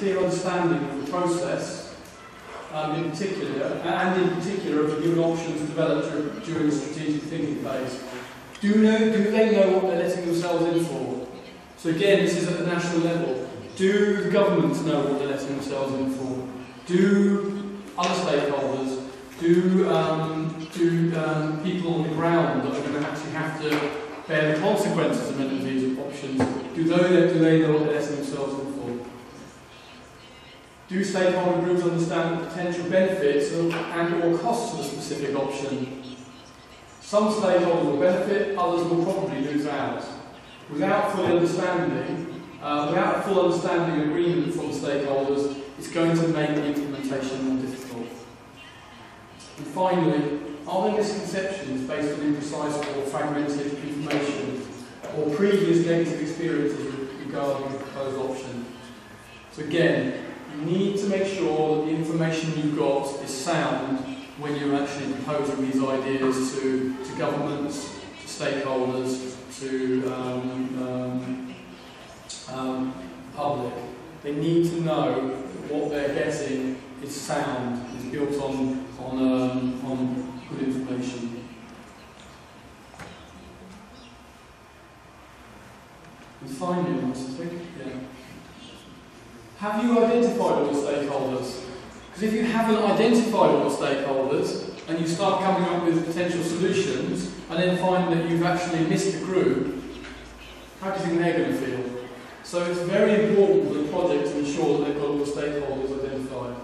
clear understanding of the process, in particular of the given options developed during the strategic thinking phase. Do they know what they're letting themselves in for? So again, this is at the national level. Do the governments know what they're letting themselves in for? Do other stakeholders, do people on the ground that are going to actually have to bear the consequences of many of these options, do they know what they're letting themselves in for? Do stakeholder groups understand the potential benefits and or costs of a specific option? Some stakeholders will benefit, others will probably lose out. Without full understanding and agreement from the stakeholders, it's going to make the implementation more difficult. And finally, are there misconceptions based on imprecise or fragmented information or previous negative experiences regarding the proposed option? So again, you need to make sure that the information you've got is sound when you're actually proposing these ideas to governments, to stakeholders, to public. They need to know that what they're getting is sound, is built on good information. And finally, have you identified all your stakeholders? Because if you haven't identified all your stakeholders and you start coming up with potential solutions and then find that you've actually missed the group, how do you think they're going to feel? So it's very important for the project to ensure that they've got all the stakeholders identified.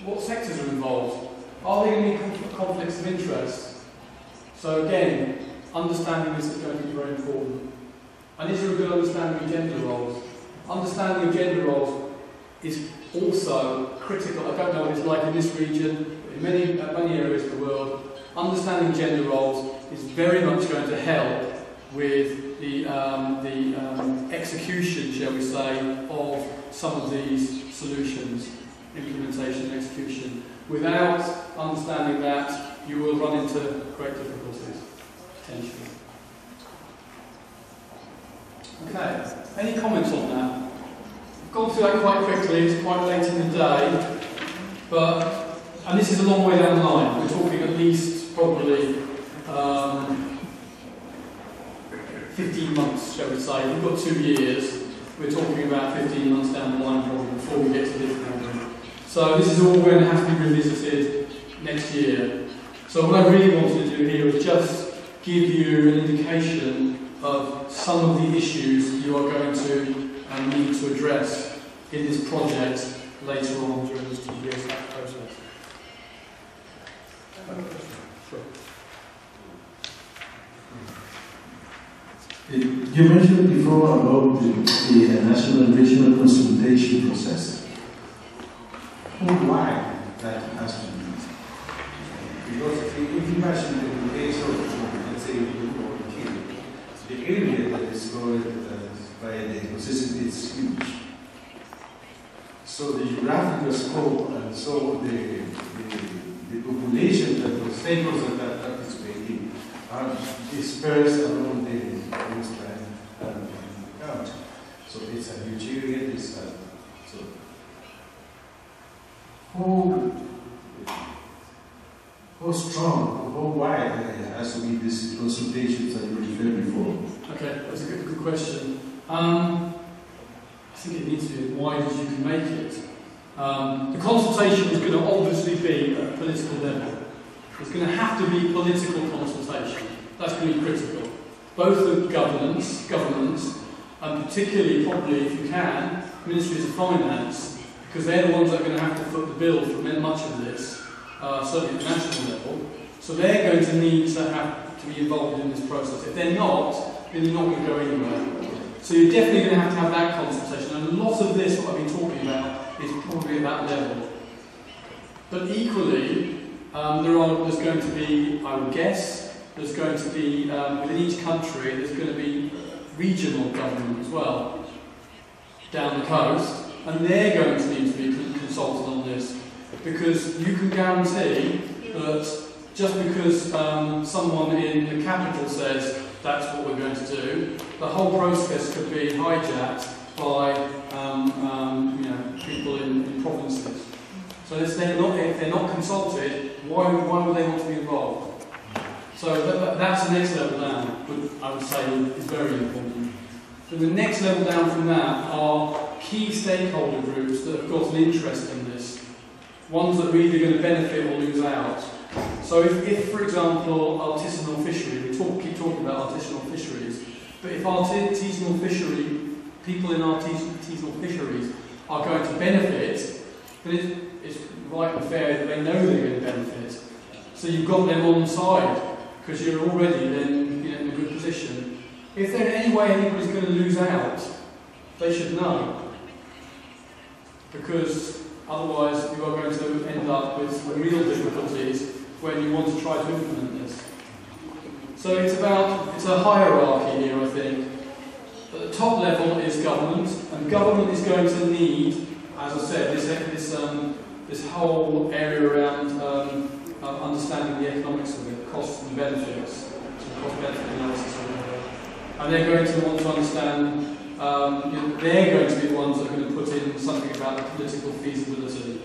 What sectors are involved? Are there any conflicts of interest? So again, understanding this is going to be very important. And is there a good understanding of gender roles? Understanding of gender roles is also critical. I don't know what it's like in this region, but in many areas of the world, understanding gender roles is very much going to help with the execution, shall we say, of some of these solutions, implementation and execution. Without understanding that, you will run into great difficulties, potentially. Okay, any comments on that? I've gone through that quite quickly, it's quite late in the day, and this is a long way down the line. We're talking at least probably 15 months, shall we say. We've got 2 years, we're talking about 15 months down the line probably before we get to this point. So this is all going to have to be revisited next year. So what I really wanted to do here is just give you an indication of some of the issues you are going to need to address in this project later on during this TDA process. Sure. You mentioned before about the national and regional consultation process. Why that has to be? Because if you imagine the case of, let's say, the area that is covered by the ecosystem is huge. So the geographical scope and so the population that the stakeholders that are participating are dispersed along the coastline and the country. So it's a huge area. So how strong, how wide has to be these consultations that you referred before? Okay, that's a good question. I think it needs to be as wide as you can make it. The consultation is going to obviously be at a political level. There's going to have to be political consultation. That's going to be critical. Both the governments, and particularly, probably, if you can, ministries of finance, because they're the ones that are going to have to foot the bill for much of this, certainly at the national level. So they're going to need to be involved in this process. If they're not, then you're not going to go anywhere. So you're definitely going to have that consultation. And a lot of this, what I've been talking about, is probably at that level. But equally, there's going to be, I would guess, there's going to be, within each country, there's going to be regional government as well, down the coast, and they're going to need to be consulted on this. Because you can guarantee that just because someone in the capital says that's what we're going to do, the whole process could be hijacked by people in provinces. So if they're not consulted, why would they want to be involved? So that's the next level down, I would say is very important. But the next level down from that are key stakeholder groups that have got an interest in this. Ones that are either going to benefit or lose out. So if for example, artisanal fishery, we keep talking about artisanal fisheries, but if artisanal fishery, people in artisanal fisheries are going to benefit, then it's right and fair that they know they're going to benefit. So you've got them on side, because you're already then in a good position. If there in any way anybody's going to lose out, they should know. Because otherwise you are going to end up with real difficulties when you want to try to implement this. So it's a hierarchy here, I think. At the top level is government, and government is going to need, as I said, this whole area around understanding the economics of it, costs and benefits, cost-benefit analysis of it. And they're going to want to understand, they're going to be the ones that are going to put in something about the political feasibility.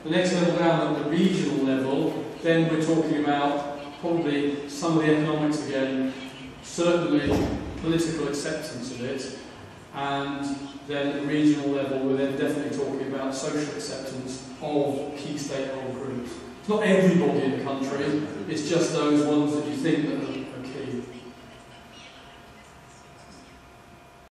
The next level down at the regional level, then we're talking about probably some of the economics again, certainly political acceptance of it, and then at the regional level we're then definitely talking about social acceptance of key stakeholder groups. It's not everybody in the country, it's just those ones that you think that